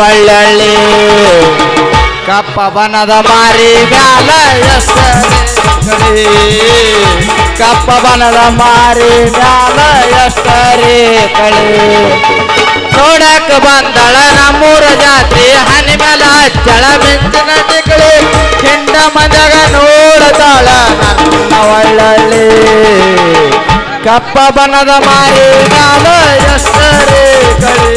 ಒಳ್ಳಳ್ಳಿ ಕಪ್ಪ ಬನದ ಮಾರಿ ಮ್ಯಾಲ ಎಷ್ಟರೇ ಕಪ್ಪ ಬನದ ಮಾರಿ ಮ್ಯಾಲ ಎಷ್ಟರೇ ಕಳಿ ನೋಡಕ್ ಬಂದಳ ನಮ್ಮೂರ ಜಾತ್ರೆ ಹನಿ ಮೇಲ ಹಚ್ಚಳ ಮಿಂಚಿನ ತಿಕ್ಕಳಿ ಹಿಂಡ ಮಜಗ ನೋಡತಾಳ ನನ್ನ ಒಳ್ಳಳ್ಳಿ ಕಪ್ಪ ಬನದ ಮಾರಿ ಮ್ಯಾಲ ಎಷ್ಟರೇ ಕಳಿ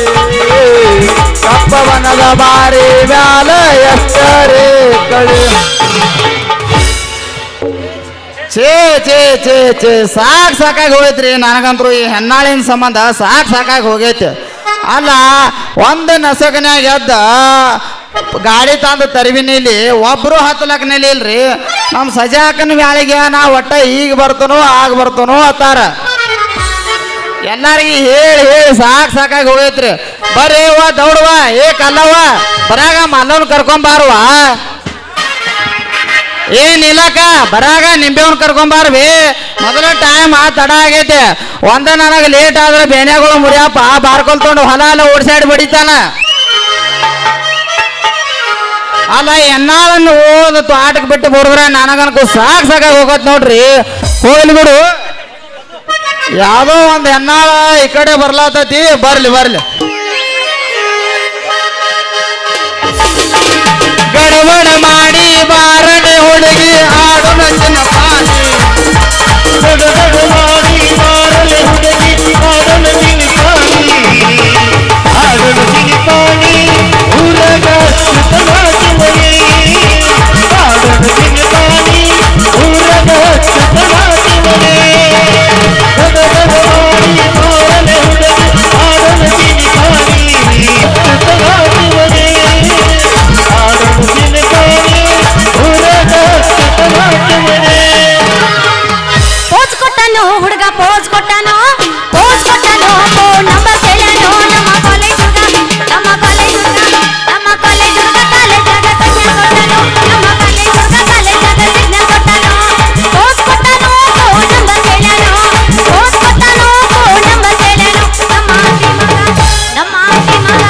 ಕಪ್ಪ ಬನದ ಮಾರಿ ಮ್ಯಾಲ ಎಷ್ಟರೇ ಕಳಿ ಛೇ ಛೇ ಛೇ ಛೇ ಸಾಕಾಗಿ ಹೋಗೈತ್ರಿ ನನಗಂತರೂ ಈ ಹೆಣ್ಣಾಳಿನ ಸಂಬಂಧ ಸಾಕಾಗಿ ಹೋಗೈತಿ ಅಲ್ಲ ಒಂದು ನಸಕನ್ಯಾಗ ಎದ್ದ ಗಾಡಿ ತಂದು ತರವಿನಿಲಿ ಒಬ್ರು ಹತ್ತಲಕ್ಕನಲ್ಲಿ ಇಲ್ರಿ ನಮ್ಮ ಸಜಾಕನ ವ್ಯಾಳಿಗೆ ನಾ ಒಟ್ಟ ಈಗ ಬರ್ತನೋ ಆಗ ಬರ್ತನೋ ಅತ್ತಾರ ಎಲ್ಲಾರಿಗೆ ಹೇಳಿ ಹೇಳಿ ಸಾಕಾಗಿ ಹೋಗೈತ್ರಿ ಬರ್ರಿ ದೌಡವ ಕಲ್ಲವ ಬರಾಗ ಮಲ್ಲವನ್ ಕರ್ಕೊಂಬಾರವ ಏನಿಲ್ಲಕ್ಕ ಬರಾಗ ನಿಂಬೆವನ್ ಕರ್ಕೊಂಬಾರ್ವಿ ಮೊದಲ ಟೈಮ್ ತಡ ಆಗೈತೆ ಒಂದ ನನಗೆ ಲೇಟ್ ಆದ್ರೆ ಬೇನೆಗಳು ಮುರಿಯಪ್ಪ ಬಾರ್ಕೊಲ್ಕೊಂಡು ಹೊಲ ಎಲ್ಲ ಓಡಿಸಾಡಿ ಬಡಿತಾನ ಅಲ್ಲ ಎನ್ನಾಳನ್ನು ಓದ್ ಆಟಕ್ಕೆ ಬಿಟ್ಟು ಬಡಿದ್ರೆ ನನಗನ್ಕು ಸಾಕಾಗಿ ಹೋಗತ್ ನೋಡ್ರಿ ಹೋಗ್ಲಿ ಬಿಡು ಯಾವುದೋ ಒಂದು ಹೆಣ್ಣಾಳ ಈ ಕಡೆ ಬರ್ಲಾತತಿ ಬರ್ಲಿ ಗಡಬಡ ಮಾಡಿ ಬಾರನೆ ಹುಡುಗಿ ಆಡು ನಚ್ಚಿನ ಪಾನಿ ಗಡಬಡ ಮಾಡಿ ಬಾರನೆ ಹುಡುಗಿ ಆಡು ನಚ್ಚಿನ ಪಾನಿ ಆಡು ನಚ್ಚಿನ ಪಾನಿ ಊರಗ ಸುತ್ತನಾಚುವನೆ ಆಡು ನಚ್ಚಿನ ಪಾನಿ ಊರಗ ಸುತ್ತನಾಚುವನೆ ಗಡಬಡ ಮಾಡಿ ಬಾರನೆ ಹುಡುಗಿ ಆಡು ನಚ್ಚಿನ ಪಾನಿ ಸುತ್ತನಾಚುವನೆ ಪೋಸ್ ಕೊಟ್ಟನು ಹುಡುಗ ಪೋಸ್ ಕೊಟ್ಟನು ಫೋನ್ ನಂಬರ್ ಕೇಳನು ನಮ್ಮ ಕಾಲೇಜ್ ಹುಡುಗ ಕಾಲೇಜಾಗ ಸಿಗ್ನ ಕೊಟ್ಟನು ನಮ್ಮ ಕಾಲೇಜ್ ಹುಡುಗ ಕಾಲೇಜಾಗ ಸಿಗ್ನ ಕೊಟ್ಟನು ಪೋಸ್ ಕೊಟ್ಟನು ಫೋನ್ ನಂಬರ್ ಕೇಳನು ಪೋಸ್ ಕೊಟ್ಟನು ಫೋನ್ ನಂಬರ್ ಕೇಳನು ನಮ್ಮ ಆಂಟಿ ಮಗ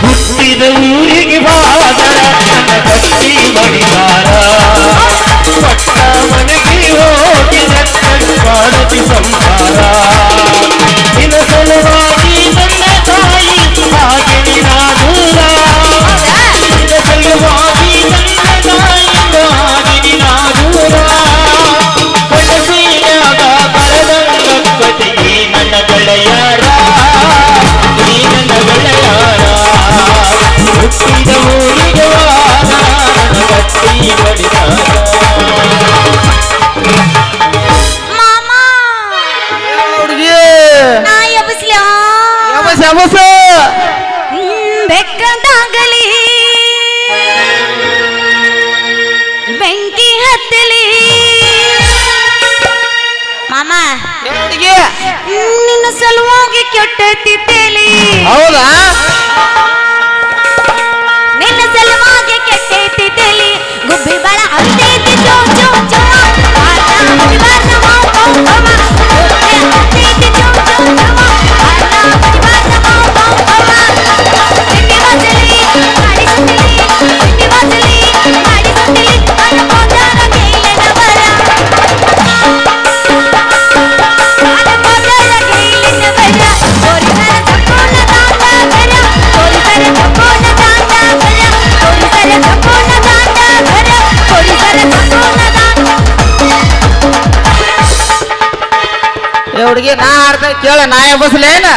ಹುಟ್ಟಿದ ಊರಿಗೆ ಬಾದರ ನನ್ನ ಕಟ್ಟಿ ಬಡಿದಾರ ಪಟ್ಟ ಮನೆಗೆ ಹೋಗಿದ ಮಾಡತಿ ಸಂಸಾರ ನಿನ್ನ ಸಲುವಾಗಿ ನನ್ನ ತಾಯಿ ಹಾಗೆ ನಾದೂರ ನಿನ್ನ ಸಲುವಾಗಿ ನನ್ನ ತಾಯಿ ಹಾಗೆ ನಾದೂರ ಕನಸಿನಾಗ ಬರದಂಗಪ್ಪಟಿಗೆ ನನ್ನ ಗೆಳೆಯರ ನೀ ನನ್ನ ಗೆಳೆಯರ ಹುಟ್ಟಿದ ಊರಿಗೆ ನನ್ನ ಕಟ್ಟಿ ಬಡಿದಾರ ಬೆಕ್ಕದಾಗಲಿ ಬೆಂಕಿ ಹತ್ತಲಿ ಮಾಮ ನಿನ್ನ ಸಲುವಾಗಿ ಕೆಟ್ಟತಿದ್ದೇಲಿ ಹೌದಾ ನಿನ್ನ ಸಲುವಾಗಿ ಕೆಟ್ಟತಿದ್ದೇಲಿ ಗುಬ್ಬಿ ಬಳ ಹತ್ತೈತಿ ಜೋ ಜೋ ಜೋ ಹುಡುಗಿ ನಾ ಅರ್ಧ ಕೇಳ ನಾ ಎಬ್ಬಸ್ಲೇನ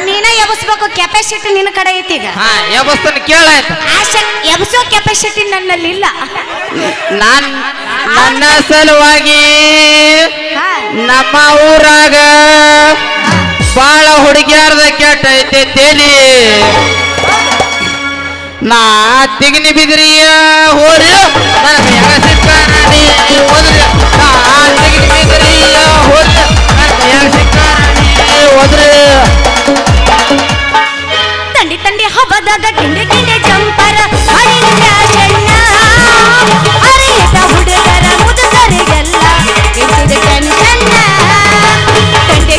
ನೀನ ಎಬ್ಸ್ಬೇಕು ಕೆಪಾಸಿಟಿ ನಿನ್ನ ಕಡೆ ಐತಿ ಈಗ ಎಬ್ಬಸ್ತನ ಕೇಳಾಯ್ತು ಎಬ್ಸೋ ಕೆಪಾಸಿಟಿ ನನ್ನಲ್ಲಿ ಇಲ್ಲ ನನ್ನ ಸಲುವಾಗಿ ನಮ್ಮ ಊರಾಗ ಬಾಳ ಹುಡುಗಿಯಾರ್ದ ಕೆಟ್ಟೈತೆ ತೇಲಿ ನಾ ತಿಗನಿ ಬಿದ್ರಿಯ ಹೋರಿ ನನಗೆ ಯಾಗ ಸಿಕ್ಕ ರಾಣಿ ಹೋದ್ರಿ ನಾ ತಿಗನಿ ಬಿದ್ರಿಯ ಹೋರಿ ನನಗೆ ಯಾಗ ಸಿಕ್ಕ ರಾಣಿ ಹೋದ್ರಿ ತಂಡಿ ತಂಡಿ ಹಬ್ಬದಾಗ ಗಿಂಡೆ ಗಿಂಡೆ ಜಂಪರ ಮಾಡಿನ ಫ್ಯಾಷನ್ನ ಅರಿಯದ ಹುಡುಗರ ಮುದುಕರಿಗೆಲ್ಲ ಇಟ್ಟಿದ ಟೆನ್ಷನ್ನ ತಂಡಿ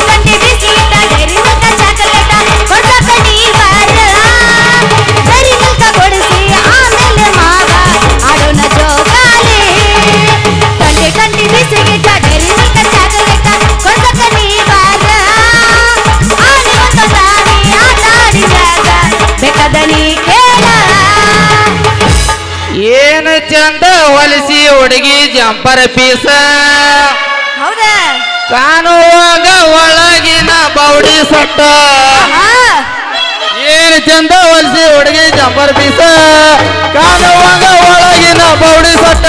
ಹುಡುಗಿ ಜಂಪರ್ ಪೀಸ ಹೌದಾ ಕಾಣುವಾಗ ಒಳಗಿನ ಬೌಡಿ ಸೊಟ್ಟ ಏನ್ ಚಂದ ಹೊಲ್ಸಿ ಹುಡುಗಿ ಜಂಪರ್ ಪೀಸ ಕಾಣುವಾಗ ಒಳಗಿನ ಬೌಡಿ ಸೊಟ್ಟ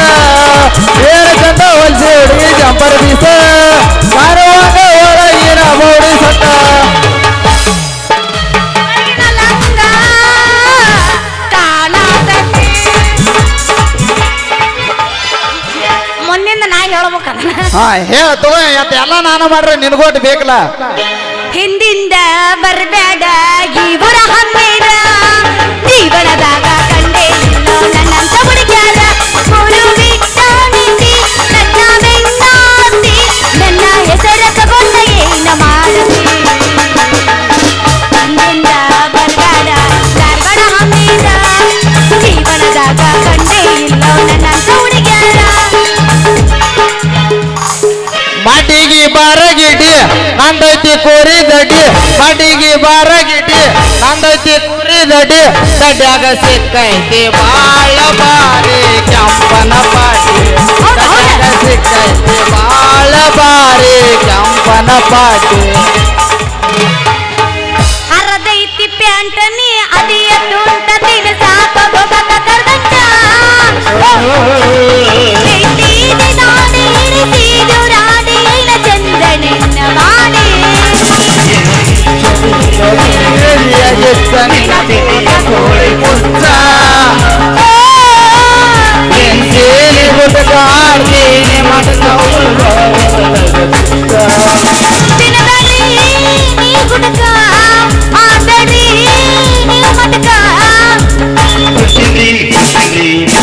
ಏನ್ ಚಂದ ಹೊಲ್ಸಿ ಹುಡುಗಿ ಜಂಪರ್ ಪೀಸ ಕಾಣುವಾಗ ಒಳಗಿನ ಬೌಡಿ ಸೊಟ್ಟ ಮೊನ್ನಿಂದ ನಾ ಹೇಳ್ಬೇಕಲ್ಲ ಹಾ ಹೇಳ ತಗೋ ಎಲ್ಲ ನಾನು ಮಾಡ್ರೆ ನಿನ್ಗೋಟ್ ಬೇಕಲ್ಲ ಹಿಂದಿಂದ ಬರ್ಬೇಡ ಇವರ ಹಮ್ಮೇರ ಜೀವನದಾಗ ಕಂಡೇ ಇಲ್ಲೋ ನನ್ನಂತ ಹುಡುಗ್ಯಾರ ಮುಳು ಬಿಟ್ಟ ನಿಂತಿ ನನ್ನ ಬೆನ್ನಾತಿ ನನ್ನ ಹೆಸರ ತಗೊಂಡ ಏನ ಮಾಡತಿ ಹಿಂದಿಂದ ಬರ್ಬೇಡ ಧಾರವಾಡ ಹಮ್ಮೇರ ಜೀವನದಾಗ ಕಂಡೇ ಇಲ್ಲೋ ನನ್ನಂತ ಹುಡುಗ್ಯಾರ ಮಾಟಿಗೆ ಬಾರಗಿಡಿ ನಂದೈತಿ ಕೋರಿ ದಡ್ಡಿ ಮಾಟಿಗೆ ಬಾರಗಿಡಿ ನಂದೈತಿ ಕೋರಿ ದಡ್ಡಿ ದಡ್ಡ್ಯಾಗ ಸಿಕ್ಕೈತಿ ಬಾಳ ಬಾರಿ ಕೆಂಪನ ಪಾಟಿ ದಡ್ಡ್ಯಾಗ ಸಿಕ್ಕೈತಿ ಬಾಳ ಬಾರಿ ಕೆಂಪನ ಪಾಟಿ ಅರದೈತಿ ಪ್ಯಾಂಟ ನೀ ಅದಿಯ ತುಂಟ ತಿನ ಸಾಕ ಹೋಗಕ ಕರ್ದಂಟ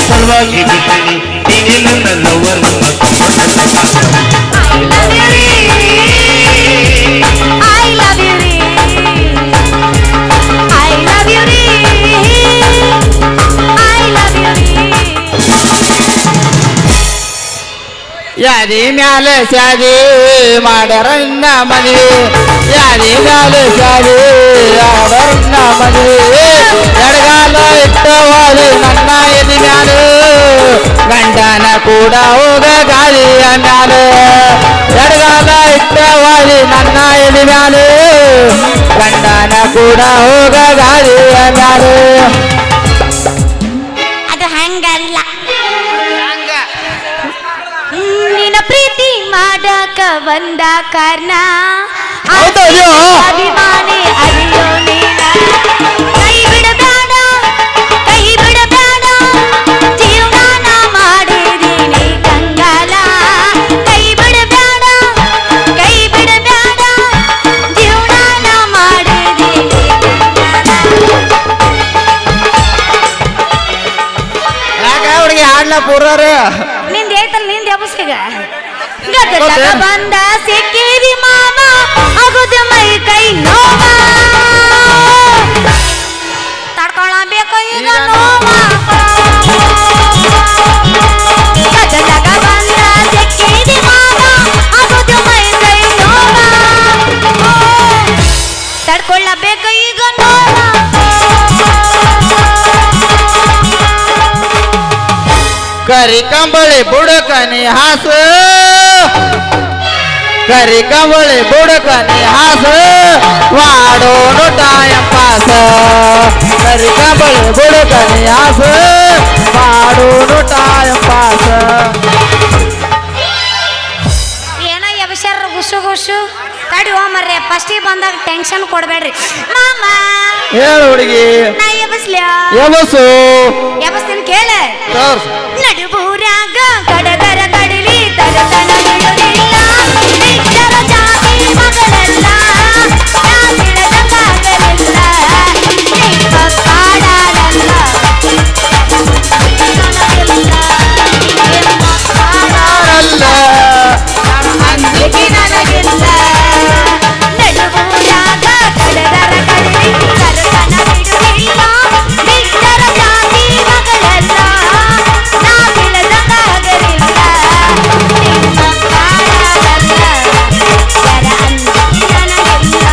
ಸಲುವಾಗಿ ಬಿಟ್ಟಿನಿ ನೀನೇ ನನ್ನ ಲವರ್ ಯಾದಿ ಮ್ಯಾಲೆ ಶಾದಿ ಮಾಡರನ್ನ ಮದುವೆ ಯಾದಿ ಮ್ಯಾಲೆ ಶಾದಿ ಮಾಡರನ್ನ ಮದುವೆ ಎಡಗಾಲ ಇಟ್ಟವಾದಿ ನನ್ನ ಎದಿ ಮ್ಯಾಲೆ ಗಂಡನ ಕೂಡ ಹೋಗ ಗಾಳಿಯ ಮ್ಯಾಲೆ ಎಡಗಾಲ ಇಟ್ಟವಾದಿ ನನ್ನ ಎದಿ ಮ್ಯಾಲೆ ಗಂಡನ ಕೂಡ ಹೋಗ ಗಾಳಿಯ ಮ್ಯಾಲೆ ಅದು ಹಂಗಲ್ಲ ನಿನ್ನ ಪ್ರೀತಿ ಮಾಡಕ ಬಂದ ಕಾರಣ ಹೌದಯ್ಯೋ. ಅಭಿಮಾನಿ ಅಯ್ಯೋ ನೀನ ಕೈ ಬಿಡಬೇಡ ಜೀವನ ಮಾಡಿದೀನಿ ಕಂಗಾಲ ಕೈ ಬಿಡಬೇಡ ಜೀವನ ಮಾಡಿದೀನಿ ಯಾಕ ಹುಡುಗಿ ಹಾಡ್ಲ ಪೂರ್ವರು ನಿಂದ ಐತಲ್ಲ ನಿಂದ ಎಬಸ್ಸಿಗ ಗದಗ ಬಂದ ಸಿಕ್ಕಿದಿ ಮಾಮ ಆಗುದ ಮೈ ಕೈ ನೋವ ತಡ್ಕೊಳ್ಳಬೇಕು ಈಗ ನೋವ ಗದಗ ಬಂದ ಸಿಕ್ಕಿದಿ ಮಾಮ ಆಗುದ ಮೈ ಕೈ ನೋವ ತಡ್ಕೊಳ್ಳಬೇಕು ಈಗ ನೋವ ಕರಿ ಕಂಬಳಿ ಬುಡಕನಿ ಹಾಸ ಕರಿ ಕಂಬಳಿ ಬುಡಕನಿ ಹಾಸ ವಾಡೋನು ಟೈಮ್ ಪಾಸ ಕರಿ ಕಂಬಳಿ ಬುಡಕನಿ ಹಾಸ ವಾಡೋನು ಟೈಮ್ ಪಾಸ ಏನೋ ಎಬಸ್ಯಾರ ಗುಸು ತಡಿ ಮರ್ರೆ ಫಸ್ಟಿಗೆ ಬಂದಾಗ ಟೆನ್ಷನ್ ಕೊಡ್ಬೇಡ್ರಿ ಮಾಮ ಹೇಳು ಹುಡುಗಿ ನಾ ಎಬಸ್ಲ್ಯಾ ಎಬಸು ಎಬಸ್ತೀನಿ ಕೇಳ ತೋರ್ಸು ನಡುಬೂರಾಗ ಕಡಗರ ಕಡಿಲಿ ತರತನ ಬಿಡುದಿಲ್ಲ ಬಿಟ್ಟರ ಜಾತಿ ಮಗಳೆಲ್ಲ ನಾ ತಿಳಿದಂಗಾಗಲಿಲ್ಲ ನಿಮ್ಮ ಕಾಡಾಡಲ್ಲ ನನಗಿಲ್ಲ ನಿಮ್ಮ ಕಾಡಾಡಲ್ಲ ಅಂಜಿಕೆ ನನಗಿಲ್ಲ ನಡುಬೂರಾಗ ಕಡಗರ ಕಡಿಲಿ ತರತನ ಬಿಡುದಿಲ್ಲ ಬಿಟ್ಟರ ಜಾತಿ ಮಗಳೆಲ್ಲ ನಾ ತಿಳಿದಂಗಾಗಲಿಲ್ಲ ನಿಮ್ಮ ಕಾಡಾಡಲ್ಲ ಜರ ಅಂಜಿಕೆ ನನಗಿಲ್ಲ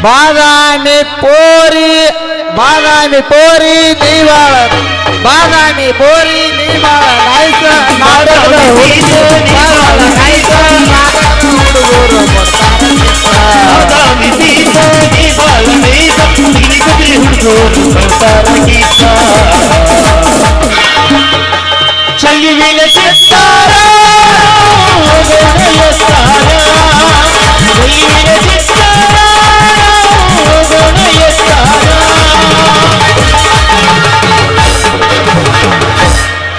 ಬಾದಾಮಿ ಪೋರಿ ಬಾದಾಮಿ ಪೋರಿ ನೀವಾಳ ಬಾದಾಮಿ ಪೋರಿ ನೀವಾಳ ನೈಸ ನಾಟಕದ ಹುಡುಗಿ ಬಾಳ ನೈಸ ನಾಟಕದ ಹುಡುಗರು ಬಾದಾಮಿ ಸೀತ ನೀ ಬಾಳ ನೈಸ ಇಲ್ಲಿ ಕಬಲಿ ಹುಡುಗರು ಬರ್ತಾರ ಗೀತ ಚಲ್ಲಿವಿನ ಚಿತ್ತಾರ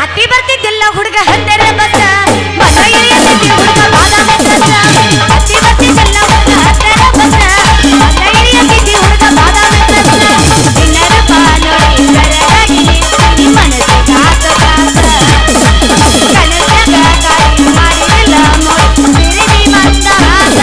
ಹತ್ತಿ ಬರ್ತಿದ್ದಿಲ್ಲ ಹುಡುಗ ಹತ್ತರ ಬಸ್ಸ ಮತ ಇಳಿಯತಿದ್ದಿ ಹುಡುಗ ಬಾದಾಮಿ ಬಸ್ಸ ಹತ್ತಿ ಬರ್ತಿದ್ದಿಲ್ಲ ಹುಡುಗ ಹತ್ತರ ಬಸ್ಸ ಮತ ಇಳಿಯತಿದ್ದಿ ಹುಡುಗ ಬಾದಾಮಿ ಬಸ್ಸ ನಿನ್ನರ ಬಾನೋಡಿ ಸರಳಾಗಿ ನಿನ್ನ ಮನಸ್ಸಿಗೆ ಆತ ಕನಸಗ ಕಾಯಿ ಮಾಡಿಲ್ಲ ಮೋಡಿ ತಿರುಗಿ ಬಂದ ಆತ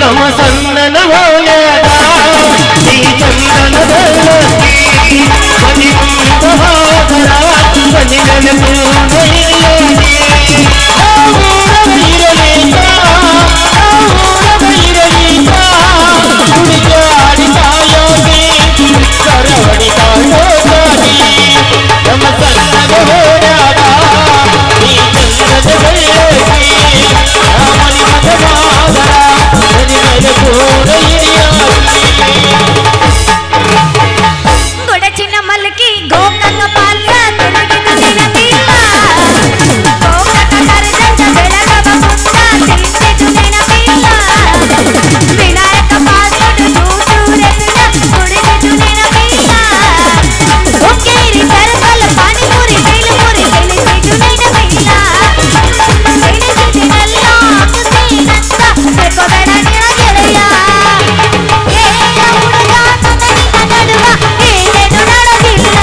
ನಮ್ಮ ಸಣ್ಣನ ಹೋಯದ ಈ ಚಂದನದ ಮನಿ ಮುಂದ ಹೋದರ ಮನಿ ಹುಡುಗಾಡಿ ಕಾಯೋಗಿ ಸರವಡಿ ಕಾಯೋಗಿ ನಮ್ಮ ಸಣ್ಣನ ಹೋಯದ ಈ ಚಂದನದ ಗೊಡಚಿನ ಮಲ್ಕಿ ಗೋಕನ್ನ ಪಾಲ್ಯ ತಿರುಗಿದ ನೆನಪಿಲ್ಲ ಗೋಕಟ ಕರೆದಂತ ಬೆಳಗವ ಮುಂದ ತಿಳಿಸಿದು ನೆನಪಿಲ್ಲ ವಿನಾಯಕ ಪಾಲ್ಗೊಂಡು ದೂರೆತ್ತಿನ ಕುಡಿದಿದ್ದು ನೆನಪಿಲ್ಲ ಹುಕ್ಕೇರಿ ಸರ್ಕಲ್ ಪಾನಿಪುರಿ ಬೇಲುಪುರಿ ತಿಳಿಸಿದ್ದು ನೆನಪಿಲ್ಲ ತಿಳಿಸಿದಿನಲ್ಲ ಕುಸಿನಂತ ಬೆಕ್ಕೋಬೇಡ ನಿನ ಗೆಳೆಯ ಏನ ಹುಡುಗ ಮಗನಿನ ನಡುವ ಏನೇನು ನಡೆದಿಲ್ಲ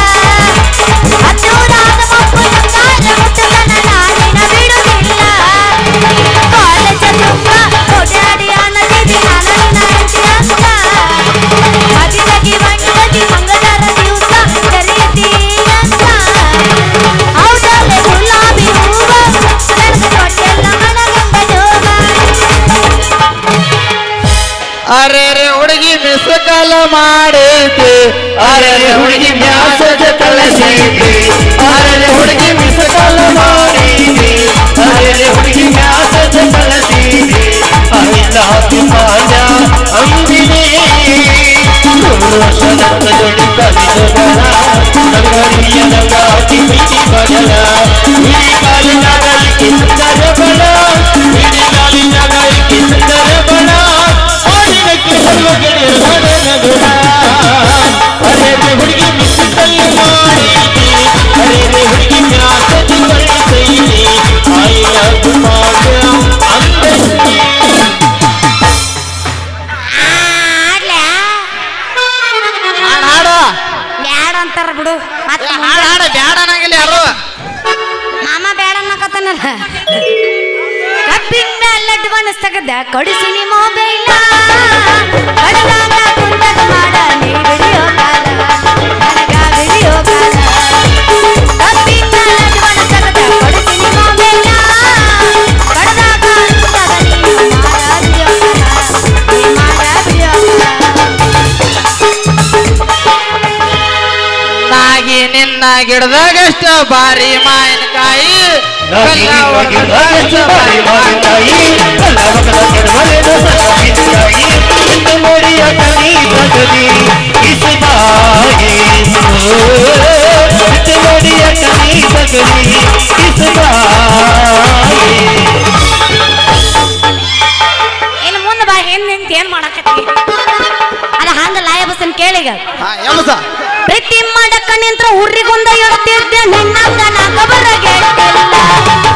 ಹತ್ತೂರಾದ ಮಕ್ಕಳು ಕಾಲ ಮುಟ್ಟಲನ ನಾಡಿನ ಬಿಡುವುದಿಲ್ಲ ಕಾಲೇಜ ತುಂಬ ಓಡಾಡಿ ಅನ್ನದಿದಿ ನಾನಿನ ಹೆಂಡತಿ ಅಂತ ಮದಿಲಗಿ ಮಂಗದಿ ಮಂಗಳರ ದಿವಸ ಕರೀತಿ ಅಂತ ಹೌದಲ್ಲೇ ಗುಲಾಬಿ ಹೂವ ನನಗೆ ಕೊಟ್ಟೆಲ್ಲ ಮನಗಂಡ ಜೋಗ ಅರೆ ರೇ ಹುಡುಗಿ ಮಿಸ್ ಕಾಲ ಮಾಡೈತಿ ಅರೆ ಹುಡುಗಿ ಮ್ಯಾಸದ ಕಳಿಸೈತಿ ಅರೆ ಹುಡುಗಿ ಮಿಸ್ ಕಾಲ ಮಾಡೈತಿ ಅರೆ ಹುಡುಗಿ ಮ್ಯಾಸದ ಕಳಿಸೈತಿ ಅಹಿಲಾಪಿ ಮಾನ್ಯ ಅಂಬಿನಿ ರೋಷನಂತ ಜೋಡಿ ಕಲಿತಗಳ ನಂಗರಿಯ ನಂಗಾತಿ ಪ್ರೀತಿ ಬದಲ ಇಡೀ ಕಾಲಿನಾಗ ಈಕೆ ಸುಂದರ ಬಳ ಇಡೀ ಕಾಲಿನಾಗ ಈಕೆ ಸುಂದರ ಬಳ ಆಡಿನಕ್ಕೆ ಸರ್ವ ಗೆಳೆಯರು ನಗುಳ ಅರೆ ಹುಡುಗಿ ಮಿಸ್ ಕಲ್ಲು ಮಾಡೈತಿ ಅರೆ ಹುಡುಗಿ ಮ್ಯಾಸದಿ ಕಳಿಸೈತಿ ಐ ಲವ್ ಮಾನ್ಯ ಅಂಬಿ ಆಡ್ಲ್ಯಾ ಹಾಡು ಬ್ಯಾಡ ಅಂತಾರ ಬಿಡು ಮತ್ತ ಹಾಡು ಹಾಡು ಬ್ಯಾಡ ಅನ್ನಂಗಿಲ್ಲ ಯಾರು ಮಾಮ ಬ್ಯಾಡ ಅನ್ನಕತ್ತನಲ್ಲ ಕಬ್ಬಿನ ಮೇಲೆ ಅಡ್ವಾನ್ಸ್ ತೆಗದ ಕೊಡಿಸಿನಿ ಮೊಬೈಲ ಕಡದಾಗ ಕುಂತದ ಮಾಡ ನೀ ವಿಡಿಯೋ ಕಾಲ ನನಗ ವಿಡಿಯೋ ಕಾಲ ಕಬ್ಬಿನ ಮೇಲೆ ಅಡ್ವಾನ್ಸ್ ತೆಗದ ಕೊಡಿಸಿನಿ ಮೊಬೈಲ ಕಡದಾಗ ಕುಂತದ ನೀ ಮಾಡ ವಿಡಿಯೋ ಕಾಲ ನೀ ಮಾಡ ವಿಡಿಯೋ ನಾಗಿ ನಿನ್ನ ಗಿಡದಾಗಷ್ಟ ಬಾರಿ ಮಾವಿನಕಾಯಿ ಇನ್ನು ಮುಂದೆ ಬಾ ನಿಂತ ಏನ್ ಮಾಡಕತ್ತಿ ಅದ ಹಂಗ ಲಾಯ ಬಸ್ಸನ್ ಕೇಳಿಗ ಎಮಸ ಪ್ರೀತಿ ಮಾಡಕ್ಕ ನಿಂತ್ರ ಉರ್ರಿಗೊಂದ ಇಡ್ತಿದ್ದೆ ನಿನ್ನಂಗ ನಾ ಕಬರ ಗೆಟ್ಟಿಲ್ಲ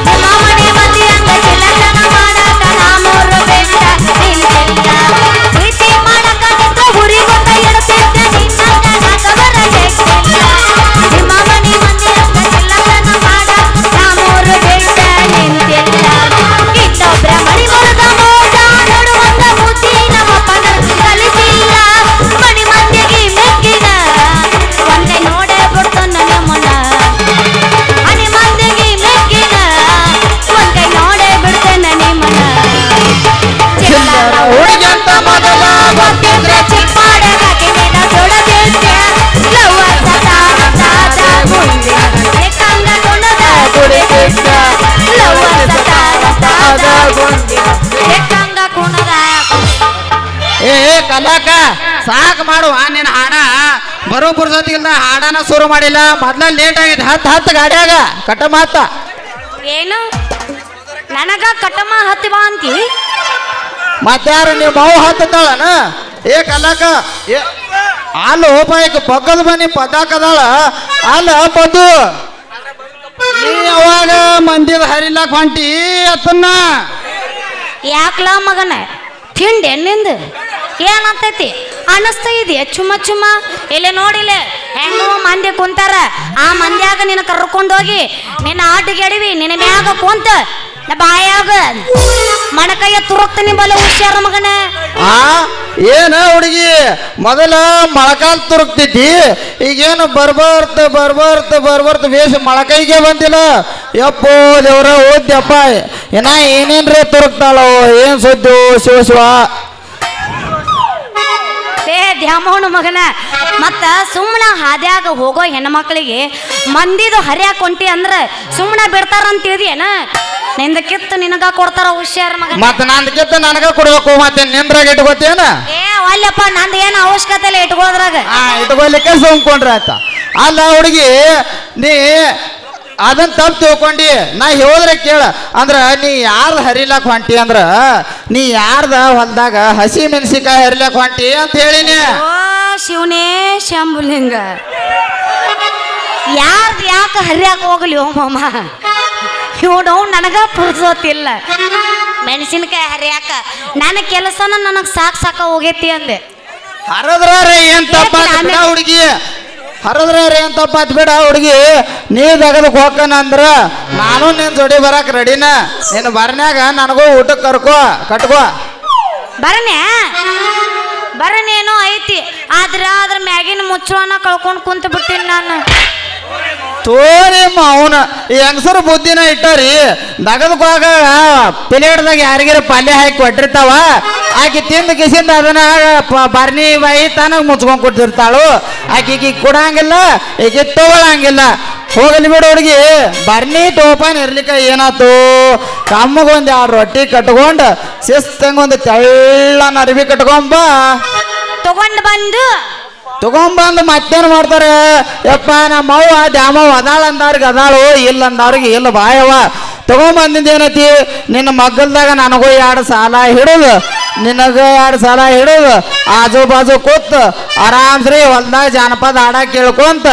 ನಿಮ್ಮ ಮನೆ ಮಂದಿ ಹಂಗ ಚಿಲ್ಲತನ ಮಾಡಕ ನಾ ಮೂರು ಬೆಟ್ಟ ನಿಂತಿಲ್ಲ ಪ್ರೀತಿ ಮಾಡಕ್ಕ ನಿಂತ್ರ ಉರ್ರಿಗೊಂದ ಇಡ್ತಿದ್ದೆ ನಿನ್ನಂಗ ನಾ ಕಬರ ಗೆಟ್ಟಿಲ್ಲ ನಿಮ್ಮ ಮನೆ ಮಂದಿ ಹಂಗ ಚಿಲ್ಲತನ ಮಾಡಕ ನಾ ಮೂರು ಬೆಟ್ಟ ನಿಂತಿಲ್ಲ ಇನ್ನೊಬ್ರ ಮಣಿ ಹೊರದ ಮೋಡ ನೋಡುವಂತ ಬುದ್ಧಿ ನಮ್ಮಪ್ಪ ನನಗೆ ಕಲಿಸಿಲ್ಲ ಮಣಿ ಮಂದಿಗೆ ಮೆಕ್ಕಿನ ಒಂದೇ ನೋಡೇ ಬಿಡ್ತು ನನ್ನ ಮನ ಕಲ್ಯಾಕ ಸಾಕು ಮಾಡುವ ನಿನ್ನ ಹಾಡ ಬರೋ ಪುರ್ಸೊತ್ತಿಗಿಲ್ಲ ಹಾಡನ ಶುರು ಮಾಡಿಲ್ಲ ಮೊದ್ಲ ಲೇಟ್ ಆಗಿದೆ ಹತ್ತು ಗಾಡಿಯಾಗ ಕಟ್ಟ ಮಾತ ಏನು ನನಗ ಕಟಮ ಹತ್ತಿ ಬಾ ಅಂತಿ ಮತ್ತಾರು ನೀವು ಮಾವು ಹತ್ತತಾಳನ ಏ ಕಲ್ಯಾಕ ಏ ಅಲ್ಲ ಹೋಪಾಯಕ ಪಕ್ಕದ ಮನೆ ಪದಾಕದಾಳ ಅಲ್ಲ ಪದ್ದು ನೀ ಯಾವಾಗ ಮಂದಿದ ಹರಿಲಾಕ ಹೊಂಟಿ ಅತ್ತನ್ನ ಯಾಕ್ಲ ಮಗನ ತಿಂಡಿ ನಿಂದು ಏನಂತೈತಿ ಅನಸ್ತಾ ಇದೆಯಾ ಚುಮ್ಮ ಇಲ್ಲಿ ನೋಡಿಲ್ಲ ಹೆಂಗೋ ಮಂದಿ ಕುಂತಾರ ಆ ಮಂದ್ಯಾಗ ನಿನ್ನ ಕರ್ಕೊಂಡೋಗಿ ನಿನ್ನ ಆಟಗೆಡಿವಿ ನಿನ್ನ ಮ್ಯಾಗ ಕುಂತ ಬಾಯಾಗ ಮಣಕಯ್ಯ ತುರುಕ್ತೀನಿ ಬಲ ಹುಷಾರ ಮಗನ ಆ ಏನ ಹುಡುಗಿ ಮೊದಲ ಮೊಳಕಾಲ್ ತುರುಕ್ತಿದ್ದಿ ಈಗೇನು ಬರ್ಬರ್ತ ವೇಷ ಮೊಳಕೈಗೆ ಬಂದಿಲ್ಲ ಯಪ್ಪೋ ದೇವ್ರ ಓದ್ಯಪ್ಪ ಏನ ಏನೇನ್ರಿ ತುರುಕ್ತಾಳೋ ಏನ್ ಸುದ್ದು ಶಿವ ಏ ದ್ಯಾಮೋಣ ಮಗನ ಮತ್ತ ಸುಮ್ಮನ ಹಾದ್ಯಾಗ ಹೋಗೋ ಹೆಣ್ಮಕ್ಳಿಗೆ ಮಂದಿದು ಹರಿಯಾಕ ಹೊಂಟಿ ಅಂದ್ರ ಸುಮ್ಮನ ಬಿಡ್ತಾರಂತ ತಿಳಿದೇನ ನಿಂದ ಕಿತ್ತು ನಿನಗ ಕೊಡ್ತಾರ ಹುಷಾರ ಮಗ ಮತ್ತ ನಂದಕ್ಕಿಂತ ನನಗ ಕೊಡ್ಬೇಕು ಮತ್ತೆ ನಿಂದ್ರಾಗ ಇಟ್ಕೋತೇನ ಏ ಅಲ್ಲಪ್ಪ ನಂದು ಏನು ಅವಶ್ಯಕತೆ ಇಲ್ಲ ಇಟ್ಕೋದ್ರಾಗ ಇಟ್ಕೊಲಿಕ್ಕೆ ಸುಮ್ಕೊಂಡ್ರ ಆಯ್ತ ಅಲ್ಲ ಹುಡುಗಿ ನೀ ಅದನ್ನ ತಪ್ಪು ತಿಳ್ಕೊಂಡಿ ನಾ ಹೇಳಿದ್ರೆ ಕೇಳ ಅಂದ್ರ ನೀ ಯಾರ್ದ ಹರಿಲಾಕ ಹೊಂಟಿ ಅಂದ್ರ ನೀ ಯಾರ್ದ ಹೊಲ್ದಾಗ ಹಸಿ ಮೆಣಸಿಕಾಯಿ ಹರಿಲಾಕ ಹೊಂಟಿ ಅಂತ ಹೇಳಿನಿ ಓ ಶಿವನೇ ಶಂಭುಲಿಂಗ ಯಾರ್ದು ಯಾಕೆ ಹರಿಯಾಕ ಹೋಗ್ಲಿ ಓ ಮಾಮ ಇವನು ನನಗ ಪುರ್ಸೋತಿಲ್ಲ ಮೆಣಸಿನಕಾಯಿ ಹರಿಯಾಕ ನನ್ನ ಕೆಲಸನ ನನಗೆ ಸಾಕ ಹೋಗೈತಿ ಅಂದೆ ಹರದ್ರಿ ಏನ್ ತಪ್ಪ ಹುಡುಗಿ ಹರದ್ರಿ ಏನ್ ತಪ್ಪಾತ್ ಬೇಡ ಹುಡುಗಿ ನೀ ತೆಗೆದಕ್ಕೆ ಹೋಗ್ಕನ ಅಂದ್ರ ನಾನು ನಿನ್ ಜೋಡಿ ಬರಾಕ್ ರೆಡಿನ ನಿನ್ನ ಬರ್ನ್ಯಾಗ ನನಗೂ ಊಟಕ್ಕೆ ಕಟ್ಕೋ ಬರನೇನೋ ಐತಿ ಅದ್ರ ಮ್ಯಾಗಿನ ಮುಚ್ಚಳನ ಕಳ್ಕೊಂಡು ಕುಂತ ಬಿಟ್ಟಿನಿ ನಾನು ತೋರಿ ಅವನ ಈ ಹೆಂಗಸರು ಬುದ್ಧಿನ ಇಟ್ಟಾರಿ ದಗದಕ್ಕಾಗ ಪ್ಲೇಟ್ದಾಗ ಯಾರಿಗಾರ ಪಲ್ಯ ಹಾಕಿ ಕೊಟ್ಟಿರ್ತಾವ ಆಕಿ ತಿಂದು ಕಿಸಿಂದ ಅದನ್ನ ಬರ್ನಿ ಬಾಯಿ ತನಗೆ ಮುಚ್ಕೊಂಡ್ ಕೊಟ್ಟಿರ್ತಾಳು ಆಕಿಗೆ ಕೊಡಂಗಿಲ್ಲ ಈಕೆ ತಗೊಳಂಗಿಲ್ಲ ಹೋಗಲಿ ಬಿಡು ಹುಡುಗಿ ಬರ್ನಿ ಟೋಪನ್ ಇರ್ಲಿಕ್ಕ ಏನಾತು ಕಮ್ಮಗೊಂದು 2 ರೊಟ್ಟಿ ಕಟ್ಕೊಂಡು ಶಿಸ್ತಂಗ ಒಂದು ತೆಳ್ಳನ ಅರ್ಬಿ ಕಟ್ಕೊಂಬ ತಗೊಂಬಂದು ಮತ್ತೇನು ಮಾಡ್ತಾರೆ ಯಪ್ಪ ನಮ್ಮ ಅವ್ವ ದ್ಯಾಮವ್ವ ಅದಾಳ ಅಂದವ್ರಿಗೆ ಅದಾಳು ಇಲ್ಲ ಅಂದವ್ರಿಗೆ ಇಲ್ಲ ಬಾಯವ್ವ ತಗೊಂಬಂದಿದ್ದು ಏನೈತಿ ನಿನ್ನ ಮಗ್ಗಲ್ದಾಗ ನನಗೂ 2 ಸಾಲ ಹಿಡಿದು ನಿನಗೆ 2 ಸಾಲ ಹಿಡಿದು ಆಜು ಬಾಜು ಕೂತು ಆರಾಮ್ಸ್ರಿ ಹೊಲ್ದಾಗ ಜಾನಪದ ಹಾಡ ಕೇಳ್ಕೊಂತ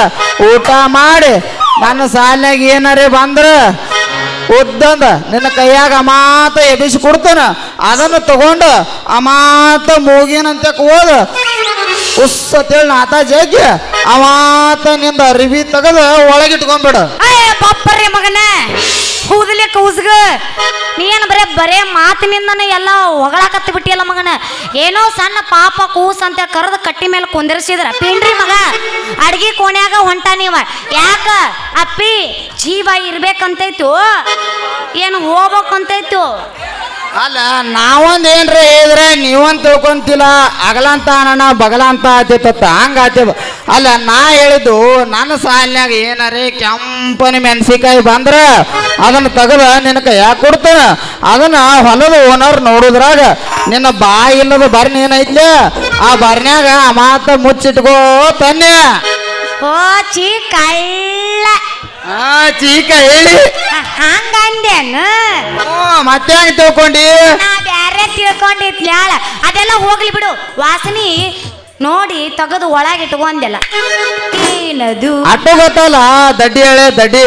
ಊಟ ಮಾಡಿ ನನ್ನ ಸಾಲಿನಾಗ ಏನಾರೇ ಬಂದ್ರೆ ಉದ್ದಂದ ನಿನ್ನ ಕೈಯಾಗ ಅಮಾತ ಎಬಿಸಿ ಕೊಡ್ತಾನ ಅದನ್ನು ತಗೊಂಡು ಅಮಾತ ಮೂಗಿನಂತೆ ಹೋದ ಉಸ್ಸತ್ತೇಳಿ ನಾತ ಜಗ್ಗಿ ಅಮಾತ ನಿಂದ ಅರಿವಿ ತೆಗೆದು ಒಳಗಿಟ್ಕೊಂಡ್ಬಿಡ ಬಪ್ಪರ್ರಿ ಮಗನ ಕೂದಲಿಕ್ಕೆ ಉಸ್ಗ ನೀನು ಬರೇ ಮಾತಿನಿಂದನೇ ಎಲ್ಲ ಹೊಗಳಾಕತ್ತಿ ಬಿಟ್ಟಿಯಲ್ಲ ಮಗನ ಏನೋ ಸಣ್ಣ ಪಾಪ ಕೂಸ್ ಅಂತ ಕರೆದು ಕಟ್ಟಿ ಮೇಲೆ ಕುಂದಿರಿಸಿದ್ರ ಪಿಂಡ್ರಿ ಮಗ ಅಡ್ಗಿ ಕೋಣ್ಯಾಗ ಹೊಂಟ ನೀವ ಯಾಕ ಅಪ್ಪಿ ಜೀವ ಇರ್ಬೇಕಂತೈತು ಏನು ಹೋಗ್ಬೇಕಂತೈತು ಅಲ್ಲ ನಾವೊಂದು ಏನ್ರ ಹೇಳಿದ್ರೆ ನೀವೊಂದು ತಿಳ್ಕೊಂತಿಲ್ಲ ಅಗಲಂತ ಅಣ್ಣ ಬಗಲಂತ ಆತಿತ್ತ ಹಂಗ ಆತದ ಅಲ್ಲ ನಾ ಹೇಳಿದ್ದು ನನ್ನ ಸಾಲಿನಾಗ ಏನಾರೇ ಕೆಂಪನಿ ಮೆಣಸಿಕಾಯಿ ಬಂದ್ರ ಅದನ್ನ ತೆಗೆದ ನಿನ್ನ ಕೈಯಾಗ ಕೊಡ್ತಾನ ಅದನ್ನ ಹೊಲದ ಓನರ್ ನೋಡುದ್ರಾಗ ನಿನ್ನ ಬಾಯಿ ಇಲ್ಲದ ಬರ್ನಿ ಏನೈತ್ಲೆ ಆ ಬರ್ನ್ಯಾಗ ಮಾತ ಮುಚ್ಚಿಟ್ಕೋ ತನ್ನೆ ಓ ಚೀ ಕಳ್ಳ ಚೀಕ ಹೇಳಿ ಹಂಗಂದೇನು ಮತ್ತೆ ಹೆಂಗ್ ತಿಳ್ಕೊಂಡಿ ನಾ ಬ್ಯಾರೆ ತಿಳ್ಕೊಂಡಿದ್ಲ್ಯಾಳ ಅದೆಲ್ಲ ಹೋಗ್ಲಿ ಬಿಡು ವಾಸನಿ ನೋಡಿ ತೆಗೆದು ಒಳಗೆ ಇಟ್ಕೊಂಡೆಲ್ಲ ಏನದು ಅಟ್ಟು ಗೊತ್ತಲ್ಲ ದಡ್ಡಿ ಹೇಳೆ ದಡ್ಡಿ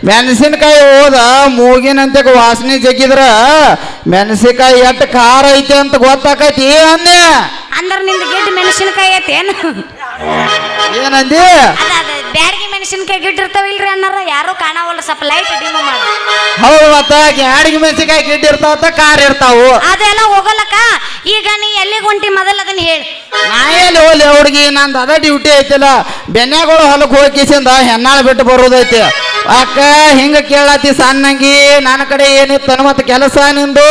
ಮೆಣಸಿನಕಾಯಿ ಹೋದ ಮೂಗಿನಂತೆ ವಾಸನೆ ಜಗ್ಗಿದ್ರ ಮೆಣಸಿನಕಾಯಿ ಎಟ್ಟು ಖಾರ ಐತಿ ಅಂತ ಗೊತ್ತಾಕೈತಿ ಅನ್ನೆ ಅಂದ್ರ ನಿಂದ ಗಿಡ್ಡ ಮೆಣಸಿನಕಾಯಿ ಐತಿ ಏನು ಏನಂದಿ ಬ್ಯಾಡಗಿ ಮೆಣಸಿನಕಾಯಿ ಗಿಡ್ಡ ಇರ್ತಾವ ಇಲ್ರಿ ಅನ್ನಾರ ಯಾರು ಕಾಣವಲ್ಲ ಸ್ವಲ್ಪ ಲೈಟ್ ಡಿಮ್ ಮಾಡಿ ಹೌದು ಮತ್ತ ಗ್ಯಾಡಿಗೆ ಮೆಣಸಿನಕಾಯಿ ಗಿಡ್ಡ ಇರ್ತಾವ ಖಾರ ಇರ್ತಾವು ಅದೆಲ್ಲ ಹೋಗಲ್ಲಕ್ಕ ಈಗ ನೀ ಎಲ್ಲಿಗೆ ಹೊಂಟಿ ಮೊದಲು ಅದನ್ನ ಹೇಳಿ ನಾ ಎಲ್ಲಿ ಹೋಗ್ಲಿ ಹುಡುಗಿ ನಂದು ಅದ ಡ್ಯೂಟಿ ಐತಿಲ್ಲ ಬೆನ್ಯಾಗಳು ಹೊಲಕ್ಕೆ ಹೋಗಿ ಕಿಸಿಂದ ಹೆಣ್ಣಾಳು ಬಿಟ್ಟು ಬರೋದೈತಿ ಅಕ್ಕ ಹಿಂಗ ಕೇಳತಿ ಸಣ್ಣಂಗಿ ನನ್ನ ಕಡೆ ಏನಿತ್ತು ಮತ್ತೆ ಕೆಲಸ ನಿಂದು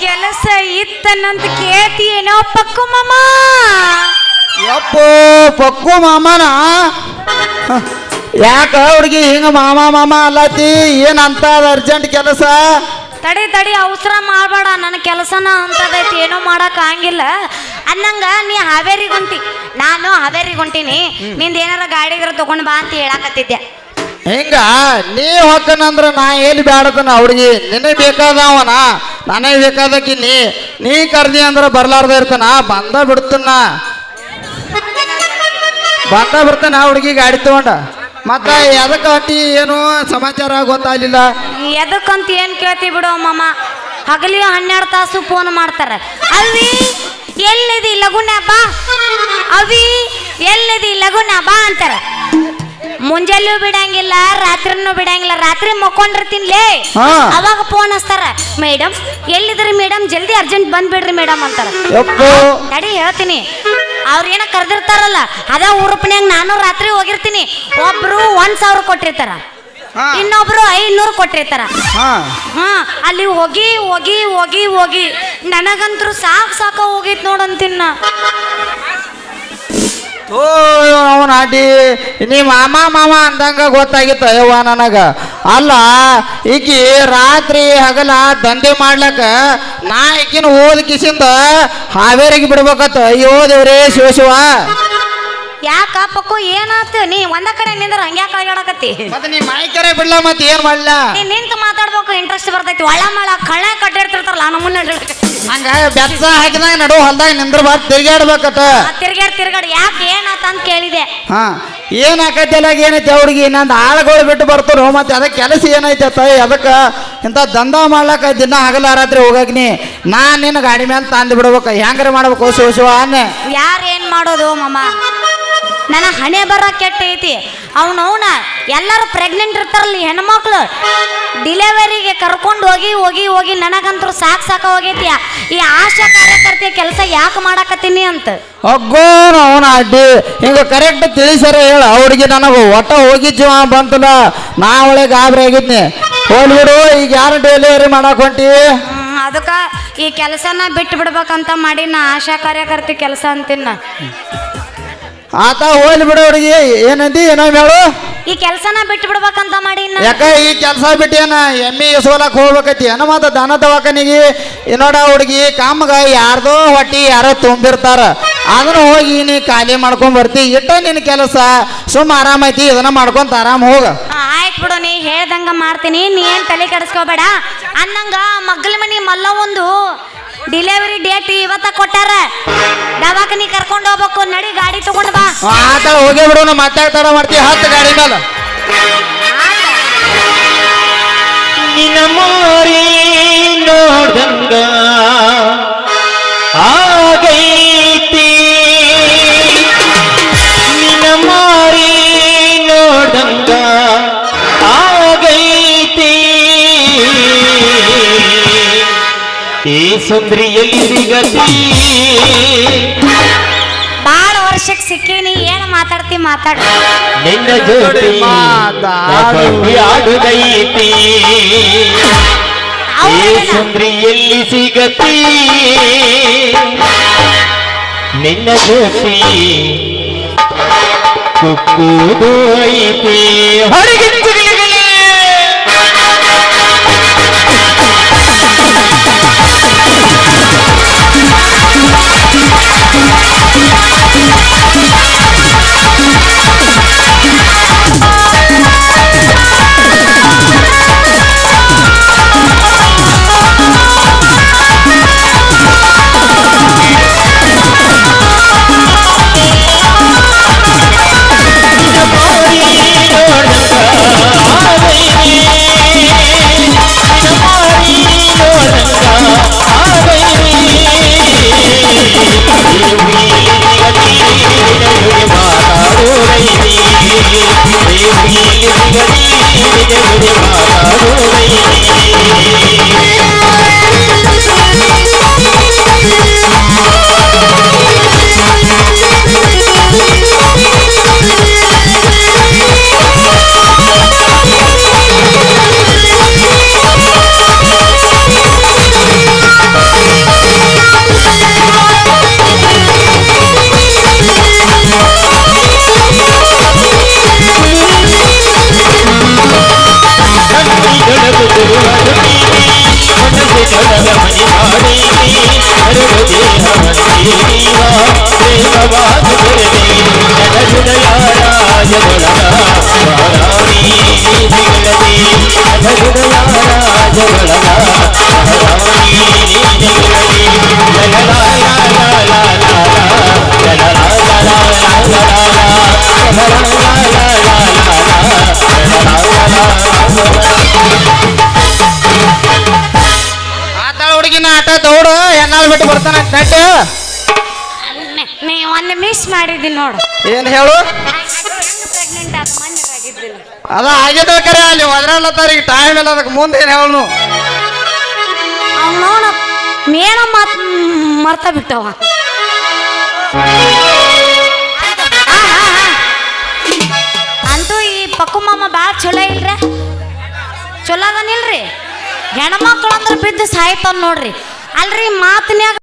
ಕೆಲಸ ಇತ್ತನ್ನಂತ ಕೇಳ್ತಿ ಏನೋ ಪಕ್ಕು ಮಾಮ ಯಪ್ಪೋ ಪಕ್ಕು ಮಾಮನ ಯಾಕ ಹುಡುಗಿ ಹಿಂಗ ಮಾಮ ಅಲ್ಲತಿ ಏನಂತ ಅರ್ಜೆಂಟ್ ಕೆಲಸ ತಡಿ ತಡಿ ಅವಸರ ಮಾಡಬೇಡ, ನನ್ನ ಕೆಲಸನ ಅಂತದೈತಿ, ಏನೋ ಮಾಡಕ್ ಆಗಂಗಿಲ್ಲ ಅನ್ನಂಗ. ನೀ ಹಾವೇರಿಗೆ ಹೊಂಟಿ, ನಾನು ಹಾವೇರಿಗೆ ಹೊಂಟೀನಿ, ನಿಂದ ಏನಾರ ಗಾಡಿ ಇದ್ರೆ ತಗೊಂಡ್ ಬಾ ಅಂತ ಹೇಳಾಕತ್ತಿದ್ದೆ. ಹಿಂಗ ನೀ ಹೊಕ್ಕನಂದ್ರ ನಾ ಎಲ್ಲಿ ಬ್ಯಾಡತನ ಹುಡುಗಿ, ನಿನಗೆ ಬೇಕಾದವನ ನನಗೆ ಬೇಕಾದಕ್ಕಿ ನೀ ಕರ್ದಿ ಅಂದ್ರ ಬರ್ಲಾರ್ದ ಇರ್ತಾನ, ಬಂದ ಬಿಡ್ತಾನ ಹುಡುಗಿ ಗಾಡಿ ತಗೊಂಡ. ಮತ್ತ ಎದಕ್ಕ ಹೊಂಟಿ ಏನು ಸಮಾಚಾರ ಗೊತ್ತಾಗ್ಲಿಲ್ಲ. ಎದಕ್ಕಂತ ಏನ್ ಕೇಳ್ತಿ ಬಿಡು ಮಾಮ, ಹಗಲಿ 12 ತಾಸು ಫೋನ್ ಮಾಡ್ತಾರ. ಅವಿ ಎಲ್ಲಿದಿ ಲಗುನ ಬಾ, ಅವಿ ಎಲ್ಲಿದಿ ಲಗುನ ಬಾ ಅಂತಾರ. ಮುಂಜಾನೆ ಬಿಡಂಗಿಲ್ಲ, ರಾತ್ರಿನೂ ಬಿಡಂಗಿಲ್ಲ. ರಾತ್ರಿ ಮಕ್ಕೊಂಡಿರ್ತೀನಿಲೇ, ಅವಾಗ ಫೋನ್ ಹಚ್ತಾರ, ಮೇಡಮ್ ಎಲ್ಲಿದ್ರಿ ಮೇಡಮ್, ಜಲ್ದಿ ಅರ್ಜೆಂಟ್ ಬಂದ್ಬಿಡ್ರಿ ಮೇಡಮ್ ಅಂತಾರ. ತಡಿ ಹೇಳ್ತೀನಿ, ಅವ್ರೇನ ಕರೆದಿರ್ತಾರಲ್ಲ ಅದ ಊರಪ್ಪನ್ಯಾಗ ನಾನು ರಾತ್ರಿ ಹೋಗಿರ್ತೀನಿ. ಒಬ್ರು 1000 ಕೊಟ್ಟಿರ್ತಾರ, ಇನ್ನೊಬ್ರು 500 ಕೊಟ್ಟಿರ್ತಾರ. ಅಲ್ಲಿ ಹೋಗಿ ಹೋಗಿ ಹೋಗಿ ಹೋಗಿ ನನಗಂತೂ ಸಾಕ ಹೋಗಿತ್ ನೋಡಂತಿನ್ನ. ಓ ಅವನ ಅಡ್ಡಿ ನೀ ಮಾಮ ಅಂದಂಗ ಗೊತ್ತಾಗಿತ್ತ ಯವ್ವ ನನಗ. ಅಲ್ಲ ಈಕಿ ರಾತ್ರಿ ಹಗಲ ದಂಧೆ ಮಾಡ್ಲಕ್ಕ ನಾ ಈಕಿನ ಓದ್ ಕಿಸಿಂದ ಹಾವೇರಿಗೆ ಬಿಡ್ಬೇಕತ್ತ. ಅಯ್ಯೋ ದೇವ್ರೇ ಶಿವ. ಯಾಕ ಪಕ್ಕು ಏನಾತ, ನೀ ಒಂದ ಕಡೆ ನಿಂದ್ರ ಹಂಗ್ಯಾಕ ಅಳಗಾಡಕತ್ತಿ? ಮತ್ತೆ ನೀ ಮಾಯ್ಕರೆ ಬಿಡ್ಲ ಮತ್ತೆ ಏನ್ ಮಾಡ್ಲ? ನೀ ನಿಂತ ಮಾತಾಡ್ಬೇಕು, ಇಂಟ್ರೆಸ್ಟ್ ಬರ್ತೈತಿ. ಒಳ ಮಳ ಕಳ್ಳ ಕಟ್ಟಿರ್ತಿರ್ತಾರಲ್ಲ ನಮ್ಮನ್ನ ಹಂಗ ಬೆಚ್ಚ ಹಾಕಿದಾಗ ನಡು ಹೊಲ್ದಾಗ ನಿಂದ್ರ ಬಾರ್ ತಿರ್ಗಾಡ್ಬೇಕತ್ತ. ತಿರ್ಗಾಡ್ ಯಾಕೆ ಏನಾತ ಅಂತ ಕೇಳಿದೆ. ಏನ್ ಆಕೈತಿ ಏನೈತಿ ಹುಡುಗಿ, ನಂದು ಆಳುಗಳು ಬಿಟ್ಟು ಬರ್ತಾರೋ ಮತ್ತೆ ಅದಕ್ಕೆ ಕೆಲಸ ಏನೈತೆ ಅದಕ್ಕ ಇಂಥ ದಂಧ ಮಾಡ್ಲಕ್ಕ ದಿನ ಹಗಲ ರಾತ್ರಿ ಹೋಗಕ್ನಿ. ನಾನ್ ನಿನ್ನ ಗಾಡಿ ಮೇಲೆ ತಂದು ಬಿಡ್ಬೇಕ, ಹೆಂಗಾರ ಮಾಡ್ಬೇಕು ಶಿವ ಅನ್ನೆ. ಯಾರು ಏನ್ ಮಾಡೋದು ಮಾಮ, ನನ್ನ ಹಣೆ ಬರ ಕೆಟ್ಟ ಐತಿ. ಅವನವನ ಎಲ್ಲರೂ ಪ್ರೆಗ್ನೆಂಟ್ ಇರ್ತಾರಲ್ಲ ಹೆಣ್ಮಕ್ಳು, ಡಿಲೆವರಿಗೆ ಕರ್ಕೊಂಡು ಹೋಗಿ ಹೋಗಿ ಹೋಗಿ ನನಗಂತೂ ಸಾಕ ಹೋಗೈತಿ. ಈ ಆಶಾ ಕಾರ್ಯಕರ್ತೆಯ ಕೆಲಸ ಯಾಕೆ ಮಾಡಾಕತ್ತೀನಿ ಅಂತ ಅಗ್ಗೋ ಅವನ ಅಡ್ಡಿ. ಹಿಂಗ ಕರೆಕ್ಟ್ ತಿಳಿಸ್ಯಾರ ಹೇಳ ಅವ್ರಿಗೆ. ನನಗೂ ಒಟ್ಟ ಹೋಗಿದ್ವ ಬಂತಲ್ಲ, ನಾ ಒಳ್ಳೆ ಗಾಬರಿ ಆಗಿದ್ನಿ. ಹೋಗ್ಬಿಡು, ಈಗ ಯಾರು ಡೆಲಿವರಿ ಮಾಡಕ್ ಹೊಂಟಿವಿ? ಅದಕ್ಕ ಈ ಕೆಲಸನ ಬಿಟ್ಟು ಬಿಡ್ಬೇಕಂತ ಮಾಡಿ ನಾ ಆಶಾ ಕಾರ್ಯಕರ್ತೆ ಕೆಲಸ ಅಂತಿನ್ನ. ಆತ ಹೋಗ್ಲಿ ಬಿಡು ಹುಡುಗಿ, ಏನಂದಿ ಏನೋ ಹೇಳು. ಈ ಕೆಲಸನ ಬಿಟ್ಟು ಬಿಡ್ಬೇಕಂತ ಮಾಡಿ. ಯಾಕ ಈ ಕೆಲಸ ಬಿಟ್ಟೇನ ಎಮ್ಮಿ ಸೋಲಕ್ ಹೋಗ್ಬೇಕೈತಿ ಏನೋ ಮಾತ ದನ ದವಾಖಾನಿಗೆ. ನೋಡ ಹುಡುಗಿ, ಕಾಮಗ ಯಾರ್ದೋ ಹೊಟ್ಟಿ ಯಾರೋ ತುಂಬಿರ್ತಾರ, ಅದನ್ನ ಹೋಗಿ ನೀ ಖಾಲಿ ಮಾಡ್ಕೊಂಡ್ ಬರ್ತಿ. ಇಟ್ಟ ನಿನ್ ಕೆಲಸ ಸುಮ್ಮ ಆರಾಮೈತಿ, ಇದನ್ನ ಮಾಡ್ಕೊಂತ ಆರಾಮ್ ಹೋಗ. ಆಯ್ತು ಬಿಡು, ನೀ ಹೇಳ್ದಂಗ ಮಾಡ್ತೀನಿ, ನೀ ಏನ್ ತಲೆ ಕೆಡಿಸ್ಕೋಬೇಡ. ಅನ್ನಂಗ ಮಗ್ಲ ಮನಿ ಮಲ್ಲ ಒಂದು ಡಿಲಿವರಿ ಡೇಟ್ ಇವತ್ತ ಕೊಟ್ಟಾರ, ದವಾಖಾನಿ ಕರ್ಕೊಂಡು ಹೋಗ್ಬೇಕು. ನಡಿ ಗಾಡಿ ತಗೊಂಡ್ ಬಾ. ಆತ ಹೋಗಿ ಬಿಡು, ನಾ ಮಾತಾಡ್ತಾರ ಮಾಡ್ತೀವಿ. 10 ಗಾಡಿ ಮೇಲೆ ನಿನ್ನ ಮಾರಿ ನೋಡ್ದಂಗ ಆಗೈತಿ, ನಿನ್ನ ಮಾರಿ ನೋಡ್ದಂಗ ಆಗೈತಿ. ಈ ಸುಂದ್ರಿಯಲ್ಲಿ ಸಿಗತಿ, ಬಾಳ ವರ್ಷಕ್ಕೆ ಸಿಕ್ಕೀನಿ, ಏನ್ ಮಾತಾಡ್ತಿ ಮಾತಾಡ. ನಿನ್ನ ಜೋಡಿ ಆಡುದೈತಿ. ಈ ಸುಂದ್ರಿಯಲ್ಲಿ ಸಿಗತಿ, ನಿನ್ನ ಜೋಡಿ ಕುಕ್ಕುದು ಐತಿ. ಆತ ಹುಡುಗಿನ ಆಟ ದೌಡು ಹೆಣ್ಣಾಳ್ ಬಿಟ್ಟು ಬರ್ತಾನ ನಟ್ ನೀ ಒಂದು ಮಿಸ್ ಮಾಡಿದ್ದೀನಿ ನೋಡು. ಏನ್ ಹೇಳು ಪ್ರೆಗ್ನೆಂಟ್ ಆದ ಮಣ್ಣಾಗಿದ್ದೀನಿ. ಅದ ಆಗಿದ್ದ ಕರೆ ಅಲ್ಲಿ ಒದ್ರಾಡ್ಲತ್ತಾರ ಟೈಮ್ ಇಲ್ಲ ಅದಕ್ಕೆ ಮುಂದೆ ಏನ್ ಹೇಳು ಅವ್ನು ನೋಡ ಮೇಣ ಮಾತ್ ಮರ್ತ ಬಿಟ್ಟವ. ಅಂತೂ ಈ ಪಕ್ಕು ಮಾಮ ಭಾಳ ಚಲೋ ಇಲ್ರಿ, ಚಲೋ ಅದನಿಲ್ರಿ. ಹೆಣ್ಮಕ್ಳು ಅಂದ್ರೆ ಬಿದ್ದು ಸಾಯ್ತಾನ ನೋಡ್ರಿ. ಅಲ್ರಿ ಮಾತಿನ್ಯಾಗ